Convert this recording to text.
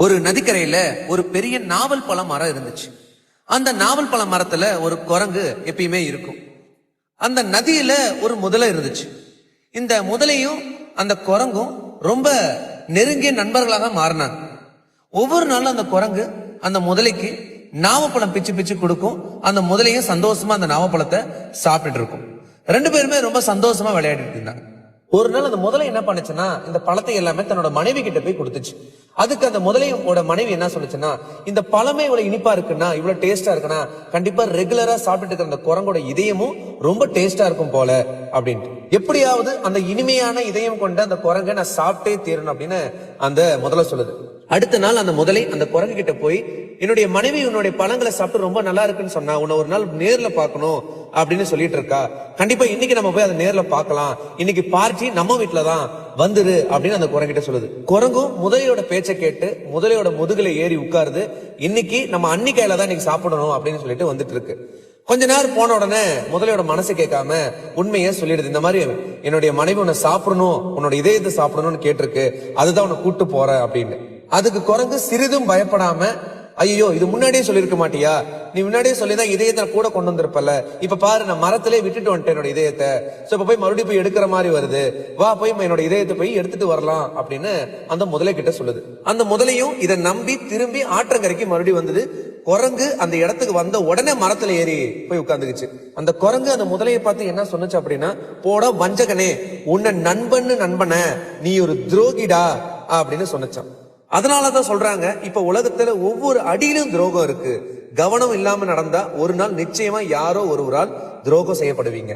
ஒரு நதிக்கரையில ஒரு பெரிய நாவல் பழ மரம் இருந்துச்சு. அந்த நாவல் பழ மரத்துல ஒரு குரங்கு எப்பயுமே இருக்கும். அந்த நதியில ஒரு முதலை இருந்துச்சு. இந்த முதலையும் அந்த குரங்கும் ரொம்ப நெருங்கிய நண்பர்களாக மாறினாங்க. ஒவ்வொரு நாளும் அந்த குரங்கு அந்த முதலைக்கு நாவப்பழம் பிச்சு பிச்சு கொடுக்கும். அந்த முதலையும் சந்தோஷமா அந்த நாவப்பழத்தை சாப்பிட்டுட்டு இருக்கும். ரெண்டு பேருமே ரொம்ப சந்தோஷமா விளையாடிட்டு இருந்தாங்க. ஒரு நாள் அந்த முதலை என்ன பண்ணுச்சுன்னா, இந்த பழத்தை எல்லாமே தன்னோட மனைவி கிட்ட போய் கொடுத்துச்சு. அதுக்கு அந்த முதலையோட மனைவி என்ன சொல்லுச்சுன்னா, இந்த பழமே இவ்வளவு இனிப்பா இருக்குன்னா, இவ்வளவு டேஸ்டா இருக்குன்னா, கண்டிப்பா ரெகுலரா சாப்பிட்டுட்டு இருக்கிற அந்த குரங்கோட இதயமும் ரொம்ப டேஸ்டா இருக்கும் போல அப்படின்ட்டு. எப்படியாவது அந்த இனிமையான இதயம் கொண்ட அந்த குரங்கை நான் சாப்பிட்டே தீரணும் அப்படின்னு அந்த முதலை சொல்லுது. அடுத்த நாள் அந்த முதலை அந்த குரங்கு கிட்ட போய், என்னுடைய மனைவி உன்னுடைய பழங்களை சாப்பிட்டு ரொம்ப நல்லா இருக்குன்னு சொன்னா, உன்னை ஒரு நாள் நேர்ல பார்க்கணும் அப்படின்னு சொல்லிட்டு இருக்கா. கண்டிப்பா இன்னைக்கு நம்ம போய் அதை நேர்ல பார்க்கலாம், இன்னைக்கு பார்ட்டி நம்ம வீட்டுலதான், வந்துரு அப்படின்னு அந்த குரங்கிட்ட சொல்லுது. குரங்கும் முதலையோட பேச்சை கேட்டு முதலையோட முதுகுல ஏறி உட்காருது. இன்னைக்கு நம்ம அன்னி கையில தான் இன்னைக்கு சாப்பிடணும் அப்படின்னு சொல்லிட்டு வந்துட்டு இருக்கு. கொஞ்ச நேரம் போன உடனே முதலையோட மனசு கேட்காம உண்மையே சொல்லிடுது. இந்த மாதிரி என்னுடைய மனைவி உன்னை சாப்பிடணும், உன்னோட இதயத்தை சாப்பிடணும்னு கேட்டிருக்கு, அதுதான் உன்னை கூட்டு போற அப்படின்னு. அதுக்கு குரங்கு சிறிதும் பயப்படாம, ஐயோ இது முன்னாடியே சொல்லிருக்க மாட்டியா, நீ முன்னாடியே சொல்லிதான் இதயத்தை கூட கொண்டு வந்திருப்பல, இப்ப பாரு நான் மரத்திலே விட்டுட்டு வந்துட்டேன் என்னோட இதயத்தை, இப்ப போய் மறுபடியும் போய் எடுக்கிற மாதிரி வருது, வா போய் என்னோட இதயத்தை போய் எடுத்துட்டு வரலாம் அப்படின்னு அந்த முதலை கிட்ட சொல்லுது. அந்த முதலையும் இதை நம்பி திரும்பி ஆற்றங்கரைக்கு மறுபடியும் வந்தது. குரங்கு அந்த இடத்துக்கு வந்த உடனே மரத்துல ஏறி போய் உட்கார்ந்துக்குச்சு. அந்த குரங்கு அந்த முதலையை பார்த்து என்ன சொன்னுச்சு அப்படின்னா, போட வஞ்சகனே, உன்னை நண்பனை நீ ஒரு துரோகிடா அப்படின்னு சொன்னச்சான். அதனாலதான் சொல்றாங்க, இப்ப உலகத்துல ஒவ்வொரு அடியிலும் துரோகம் இருக்கு. கவனம் இல்லாம நடந்தா ஒரு நாள் நிச்சயமா யாரோ ஒருவரால் துரோகம் செய்யப்படுவீங்க.